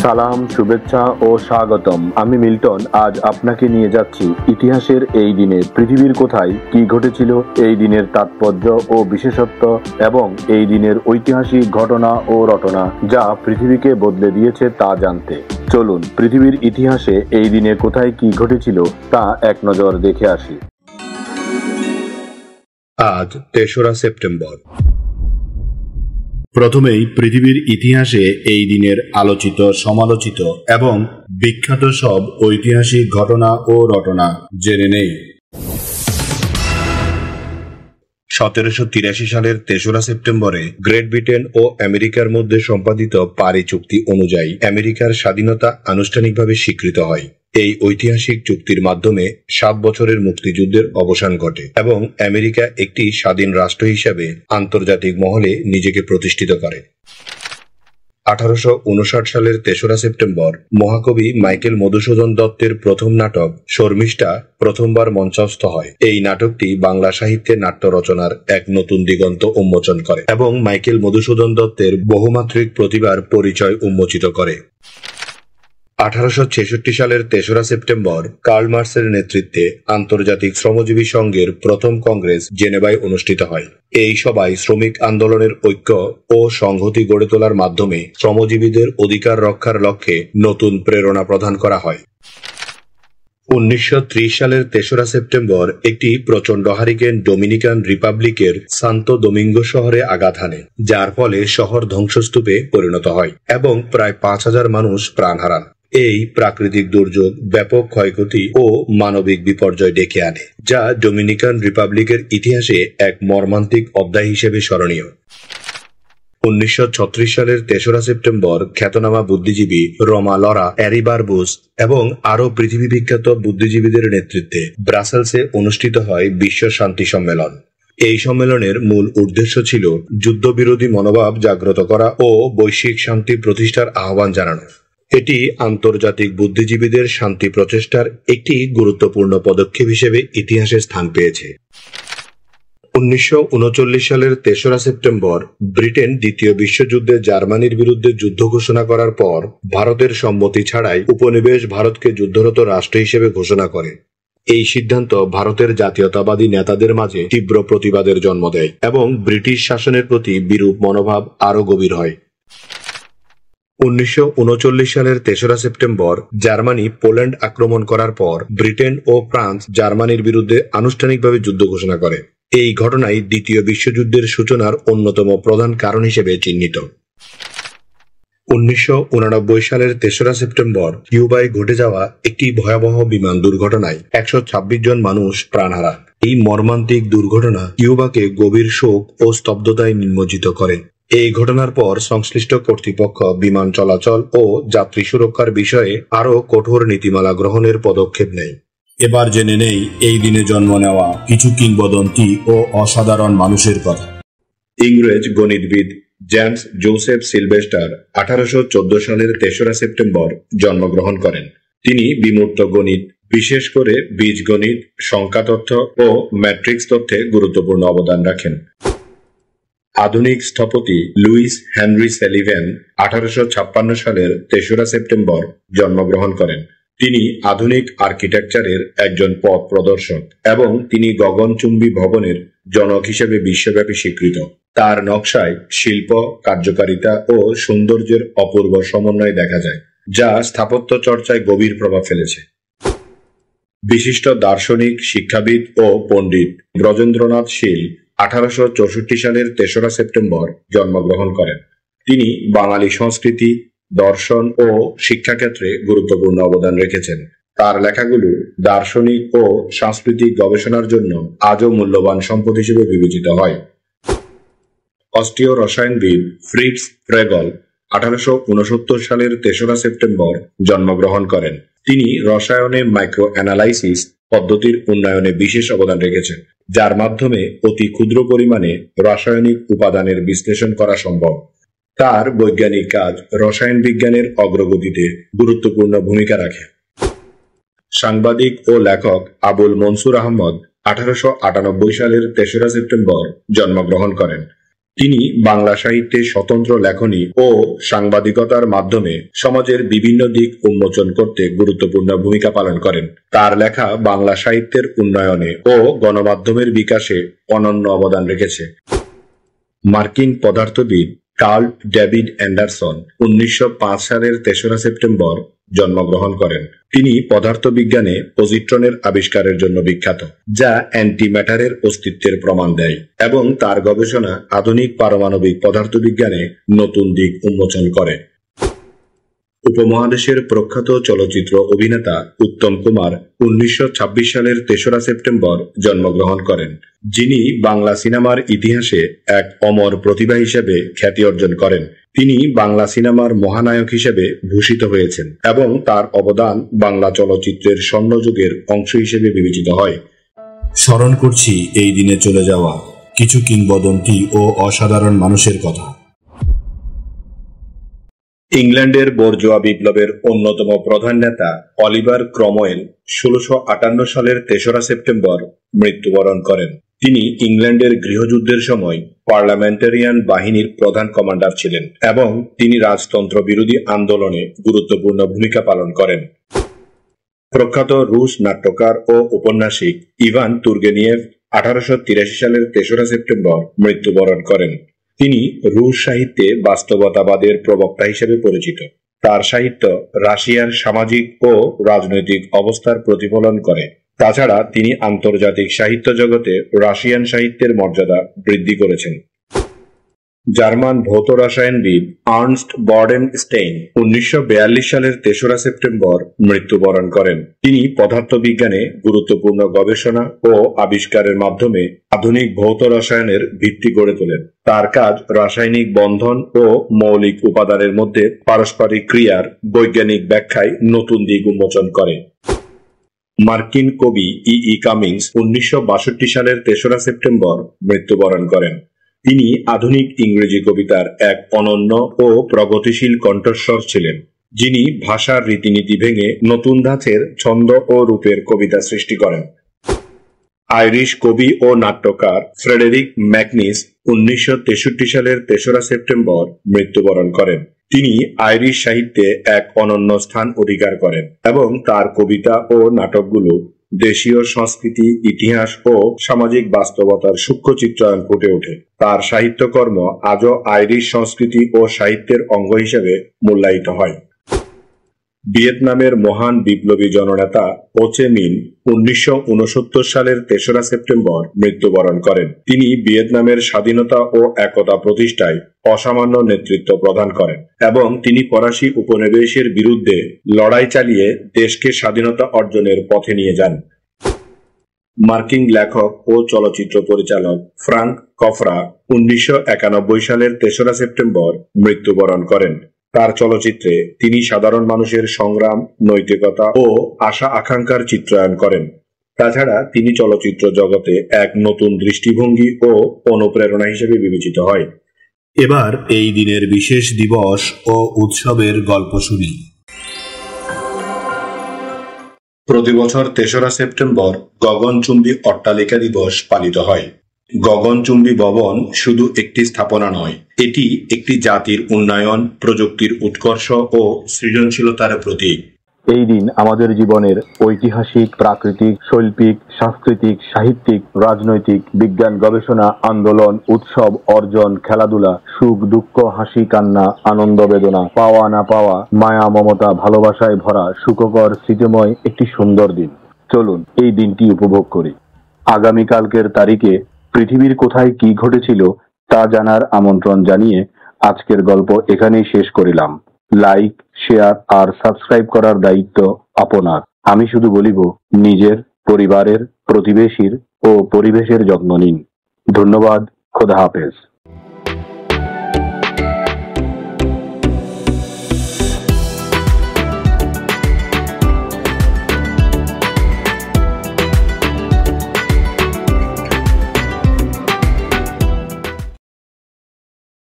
সালাম, শুভেচ্ছা ও স্বাগতম। আমি মিল্টন। আজ আপনাকে নিয়ে যাচ্ছি ইতিহাসের এই দিনে পৃথিবীর কোথায় কি ঘটেছিল, এই দিনের তাৎপর্য ও বিশেষত্ব এবং এই দিনের ঐতিহাসিক ঘটনা ও রটনা যা পৃথিবীকে বদলে দিয়েছে তা জানতে। চলুন পৃথিবীর ইতিহাসে এই দিনে কোথায় কি ঘটেছিল তা এক নজর দেখে আসি। আজ ৩রা সেপ্টেম্বর। প্রথমেই পৃথিবীর ইতিহাসে এই দিনের আলোচিত, সমালোচিত এবং বিখ্যাত সব ঐতিহাসিক ঘটনা ও রটনা জেনে নেই। ১৭৮৩ সালের ৩রা সেপ্টেম্বরে গ্রেট ব্রিটেন ও আমেরিকার মধ্যে সম্পাদিত পারি চুক্তি অনুযায়ী আমেরিকার স্বাধীনতা আনুষ্ঠানিকভাবে স্বীকৃত হয়। এই ঐতিহাসিক চুক্তির মাধ্যমে ৭ বছরের মুক্তিযুদ্ধের অবসান ঘটে এবং আমেরিকা একটি স্বাধীন রাষ্ট্র হিসেবে আন্তর্জাতিক মহলে নিজেকে প্রতিষ্ঠিত করে। ১৮৫৯ সালের ৩রা সেপ্টেম্বর মহাকবি মাইকেল মধুসূদন দত্তের প্রথম নাটক শর্মিষ্ঠা প্রথমবার মঞ্চস্থ হয়। এই নাটকটি বাংলা সাহিত্যে নাট্য রচনার এক নতুন দিগন্ত উন্মোচন করে এবং মাইকেল মধুসূদন দত্তের বহুমাত্রিক প্রতিভার পরিচয় উন্মোচিত করে। ১৮৬৬ সালের ৩রা সেপ্টেম্বর কার্ল মার্ক্সের নেতৃত্বে আন্তর্জাতিক শ্রমজীবী সংঘের প্রথম কংগ্রেস জেনেভায় অনুষ্ঠিত হয়। এই সভায় শ্রমিক আন্দোলনের ঐক্য ও সংহতি গড়ে তোলার মাধ্যমে শ্রমজীবীদের অধিকার রক্ষার লক্ষ্যে নতুন প্রেরণা প্রদান করা হয়। ১৯৩০ সালের ৩রা সেপ্টেম্বর একটি প্রচণ্ড হারিকেন ডোমিনিকান রিপাবলিকের সান্তো দোমিঙ্গো শহরে আঘাত হানে, যার ফলে শহর ধ্বংসস্তূপে পরিণত হয় এবং প্রায় ৫,০০০ মানুষ প্রাণ হারান। এই প্রাকৃতিক দুর্যোগ ব্যাপক ক্ষয়ক্ষতি ও মানবিক বিপর্যয় ডেকে আনে, যা ডোমিনিকান রিপাবলিকের ইতিহাসে এক মর্মান্তিক অধ্যায় হিসেবে স্মরণীয়। ১৯৩৬ সালের ৩রা সেপ্টেম্বর খ্যাতনামা বুদ্ধিজীবী রোমা লরা, অ্যারি বারবুস এবং আরও পৃথিবী বিখ্যাত বুদ্ধিজীবীদের নেতৃত্বে ব্রাসেলসে অনুষ্ঠিত হয় বিশ্ব শান্তি সম্মেলন। এই সম্মেলনের মূল উদ্দেশ্য ছিল যুদ্ধবিরোধী মনোভাব জাগ্রত করা ও বৈশ্বিক শান্তি প্রতিষ্ঠার আহ্বান জানানো। এটি আন্তর্জাতিক বুদ্ধিজীবীদের শান্তি প্রচেষ্টার একটি গুরুত্বপূর্ণ পদক্ষেপ হিসেবে ইতিহাসে স্থান পেয়েছে। ১৯৩৯ সালের ৩রা সেপ্টেম্বর ব্রিটেন দ্বিতীয় বিশ্বযুদ্ধে জার্মানির বিরুদ্ধে যুদ্ধ ঘোষণা করার পর ভারতের সম্মতি ছাড়াই উপনিবেশ ভারতকে যুদ্ধরত রাষ্ট্র হিসেবে ঘোষণা করে। এই সিদ্ধান্ত ভারতের জাতীয়তাবাদী নেতাদের মাঝে তীব্র প্রতিবাদের জন্ম দেয় এবং ব্রিটিশ শাসনের প্রতি বিরূপ মনোভাব আরও গভীর হয়। ১৯৩৯ সালের ৩রা সেপ্টেম্বর জার্মানি পোল্যান্ড আক্রমণ করার পর ব্রিটেন ও ফ্রান্স জার্মানির বিরুদ্ধে আনুষ্ঠানিকভাবে যুদ্ধ ঘোষণা করে। এই ঘটনাই দ্বিতীয় বিশ্বযুদ্ধের সূচনার অন্যতম প্রধান কারণ হিসেবে চিহ্নিত। ১৯৮৯ সালের ৩রা সেপ্টেম্বর কিউবায় ঘটে যাওয়া একটি ভয়াবহ বিমান দুর্ঘটনায় ১২৬ জন মানুষ প্রাণ হারান। এই মর্মান্তিক দুর্ঘটনা কিউবাকে গভীর শোক ও স্তব্ধতায় নিমজ্জিত করে। এই ঘটনার পর সংশ্লিষ্ট কর্তৃপক্ষ বিমান চলাচল ও যাত্রী সুরক্ষার বিষয়ে আরও কঠোর নীতিমালা গ্রহণের পদক্ষেপ নেয়। এবার জেনে নেই এই দিনে জন্ম নেওয়া কিছু কিংবদন্তি ও অসাধারণ মানুষের কথা। ইংরেজ গণিতবিদ জেমস জোসেফ সিলভেস্টার ১৮১৪ সালের ৩রা সেপ্টেম্বর জন্মগ্রহণ করেন। তিনি বিমূর্ত গণিত, বিশেষ করে বীজগণিত, সংখ্যাতত্ত্ব ও ম্যাট্রিক্স তত্ত্বে গুরুত্বপূর্ণ অবদান রাখেন। আধুনিক স্থপতি লুইস হেনরি সালিভ্যান ১৮৫৬ সালের ৩রা সেপ্টেম্বর জন্মগ্রহণ করেন। তিনি আধুনিক আর্কিটেকচারের একজন পথ প্রদর্শক এবং তিনি গগনচুম্বী ভবনের জনক হিসেবে বিশ্বব্যাপী স্বীকৃত। তার নকশায় শিল্প, কার্যকারিতা ও সৌন্দর্যের অপূর্ব সমন্বয় দেখা যায়, যা স্থাপত্য চর্চায় গভীর প্রভাব ফেলেছে। বিশিষ্ট দার্শনিক, শিক্ষাবিদ ও পণ্ডিত ব্রজেন্দ্রনাথ শীল ১৮৬৪ সালের ৩রা সেপ্টেম্বর জন্মগ্রহণ করেন। তিনি বাঙালি সংস্কৃতি, দর্শন ও শিক্ষাক্ষেত্রে গুরুত্বপূর্ণ অবদান রেখেছেন। তার লেখাগুলো দার্শনিক ও সাংস্কৃতিক গবেষণার জন্য আজও মূল্যবান সম্পদ হিসেবে বিবেচিত হয়। অস্ট্রীয় রসায়নবিদ ফ্রিটজ ফ্রেগল ১৮৬৯ সালের ৩রা সেপ্টেম্বর জন্মগ্রহণ করেন। তিনি রসায়নে মাইক্রো অ্যানালাইসিস পদ্ধতির উন্নয়নে বিশেষ অবদান রেখেছেন, যার মাধ্যমে অতি ক্ষুদ্র পরিমাণে রাসায়নিক উপাদানের বিশ্লেষণ করা সম্ভব। তার বৈজ্ঞানিক কাজ রসায়ন বিজ্ঞানের অগ্রগতিতে গুরুত্বপূর্ণ ভূমিকা রাখে। সাংবাদিক ও লেখক আবুল মনসুর আহমদ ১৮৯৮ সালের ৩রা সেপ্টেম্বর জন্মগ্রহণ করেন। তিনি বাংলা সাহিত্যে স্বতন্ত্র লেখনী ও সাংবাদিকতার মাধ্যমে সমাজের বিভিন্ন দিক উন্মোচন করতে গুরুত্বপূর্ণ ভূমিকা পালন করেন। তার লেখা বাংলা সাহিত্যের উন্নয়নে ও গণমাধ্যমের বিকাশে অনন্য অবদান রেখেছে। মার্কিন পদার্থবিদ কার্ল ডেভিড অ্যান্ডারসন 1905 সালের 3রা সেপ্টেম্বর জন্মগ্রহণ করেন। তিনি পদার্থবিজ্ঞানে পজিট্রনের আবিষ্কারের জন্য বিখ্যাত, যা অ্যান্টিম্যাটারের অস্তিত্বের প্রমাণ দেয়, এবং তার গবেষণা আধুনিক পারমাণবিক পদার্থবিজ্ঞানে নতুন দিক উন্মোচন করে। উপমহাদেশের প্রখ্যাত চলচ্চিত্র অভিনেতা উত্তম কুমার 1926 সালের 3রা সেপ্টেম্বর জন্মগ্রহণ করেন, যিনি বাংলা সিনেমার ইতিহাসে এক অমর প্রতিভা হিসেবে খ্যাতি অর্জন করেন। তিনি বাংলা সিনেমার মহানায়ক হিসেবে ভূষিত হয়েছেন এবং তার অবদান বাংলা চলচ্চিত্রের স্বর্ণযুগের অংশ হিসেবে বিবেচিত হয়। স্মরণ করছি এই দিনে চলে যাওয়া কিছু কিংবদন্তি ও অসাধারণ মানুষের কথা। ইংল্যান্ডের বর্জোয়া বিপ্লবের অন্যতম প্রধান নেতা অলিভার ক্রমওয়েল 1658 সালের 3রা সেপ্টেম্বর মৃত্যুবরণ করেন। তিনি ইংল্যান্ডের গৃহযুদ্ধের সময় পার্লামেন্টারিয়ান বাহিনীর প্রধান কমান্ডার ছিলেন এবং তিনি রাজতন্ত্র বিরোধী আন্দোলনে গুরুত্বপূর্ণ ভূমিকা পালন করেন। প্রখ্যাত রুশ নাট্যকার ও ঔপন্যাসিক ইভান তুর্গেনিয়েভ 1883 সালের 3রা সেপ্টেম্বর মৃত্যুবরণ করেন। তিনি রুশ সাহিত্যে বাস্তবতাবাদের প্রবক্তা হিসেবে পরিচিত। তার সাহিত্য রাশিয়ার সামাজিক ও রাজনৈতিক অবস্থার প্রতিফলন করে। তাছাড়া তিনি আন্তর্জাতিক সাহিত্য জগতে রাশিয়ান সাহিত্যের মর্যাদা বৃদ্ধি করেছেন। জার্মান ভৌত রসায়নবিদ আর্নস্ট বর্ডেনস্টেইন 1942 সালের 3রা সেপ্টেম্বর মৃত্যুবরণ করেন। তিনি পদার্থবিজ্ঞানে গুরুত্বপূর্ণ গবেষণা ও আবিষ্কারের মাধ্যমে আধুনিক ভৌত রসায়নের ভিত্তি গড়ে তোলেন। তার কাজ রাসায়নিক বন্ধন ও মৌলিক উপাদানের মধ্যে পারস্পরিক ক্রিয়ার বৈজ্ঞানিক ব্যাখ্যায় নতুন দিক উন্মোচন করে। মার্কিন কবি ই কামিংস 1962 সালের 3রা সেপ্টেম্বর মৃত্যুবরণ করেন। তিনি আধুনিক ইংরেজি কবিতার এক অনন্য ও প্রগতিশীল কণ্ঠস্বর ছিলেন, যিনি ভাষার রীতিনীতি ভেঙে নতুন ধাঁচের ছন্দ ও রূপের কবিতা সৃষ্টি করেন। আইরিশ কবি ও নাট্যকার ফ্রেডেরিক ম্যাকনিস 1963 সালের 3রা সেপ্টেম্বর মৃত্যুবরণ করেন। তিনি আইরিশ সাহিত্যে এক অনন্য স্থান অধিকার করেন এবং তার কবিতা ও নাটকগুলো দেশীয় সংস্কৃতি, ইতিহাস ও সামাজিক বাস্তবতার সূক্ষ্ম চিত্রায়ন ফুটে ওঠে। তার সাহিত্যকর্ম আজও আইরিশ সংস্কৃতি ও সাহিত্যের অঙ্গ হিসেবে মূল্যায়িত হয়। ভিয়েতনামের মহান বিপ্লবী জননেতা হো চি মিন 1969 সালের 3রা সেপ্টেম্বর মৃত্যুবরণ করেন। তিনি ভিয়েতনামের স্বাধীনতা ও একতা প্রতিষ্ঠায় অসামান্য নেতৃত্ব প্রদান করেন এবং তিনি ফরাসি উপনিবেশের বিরুদ্ধে লড়াই চালিয়ে দেশকে স্বাধীনতা অর্জনের পথে নিয়ে যান। মার্কিন লেখক ও চলচ্চিত্র পরিচালক ফ্রাঙ্ক কফরা 1991 সালের 3রা সেপ্টেম্বর মৃত্যুবরণ করেন। তার চলচ্চিত্রে তিনি সাধারণ মানুষের সংগ্রাম, নৈতিকতা ও আশা আকাঙ্ক্ষার চিত্রায়ন করেন। তাছাড়া তিনি চলচ্চিত্র জগতে এক নতুন দৃষ্টিভঙ্গি ও অনুপ্রেরণা হিসেবে বিবেচিত হয়। এবার এই দিনের বিশেষ দিবস ও উৎসবের গল্প শুনি। প্রতি বছর 3রা সেপ্টেম্বর গগনচুম্বী অট্টালিকা দিবস পালিত হয়। গগনচুম্বী ভবন শুধু একটি স্থাপনা নয়, এটি একটি জাতির উন্নয়ন, প্রযুক্তির উৎকর্ষ ও সৃজনশীলতার প্রতীক। এই দিন আমাদের জীবনের ঐতিহাসিক, প্রাকৃতিক, শৈল্পিক, সাংস্কৃতিক, সাহিত্যিক, রাজনৈতিক, বিজ্ঞান, গবেষণা, আন্দোলন, উৎসব, অর্জন, খেলাধুলা, সুখ দুঃখ, হাসি কান্না, আনন্দ বেদনা, পাওয়া না পাওয়া, মায়া মমতা, ভালোবাসায় ভরা সুখকর স্মৃতিময় একটি সুন্দর দিন। চলুন এই দিনটি উপভোগ করি। আগামীকালকের তারিখে পৃথিবীর কোথায় কি ঘটেছিল তা জানার আমন্ত্রণ জানিয়ে আজকের গল্প এখানেই শেষ করিলাম। লাইক, শেয়ার আর সাবস্ক্রাইব করার দায়িত্ব আপনার। আমি শুধু বলিব, নিজের, পরিবারের, প্রতিবেশীর ও পরিবেশের যত্ন নিন। ধন্যবাদ। খোদা হাফেজ।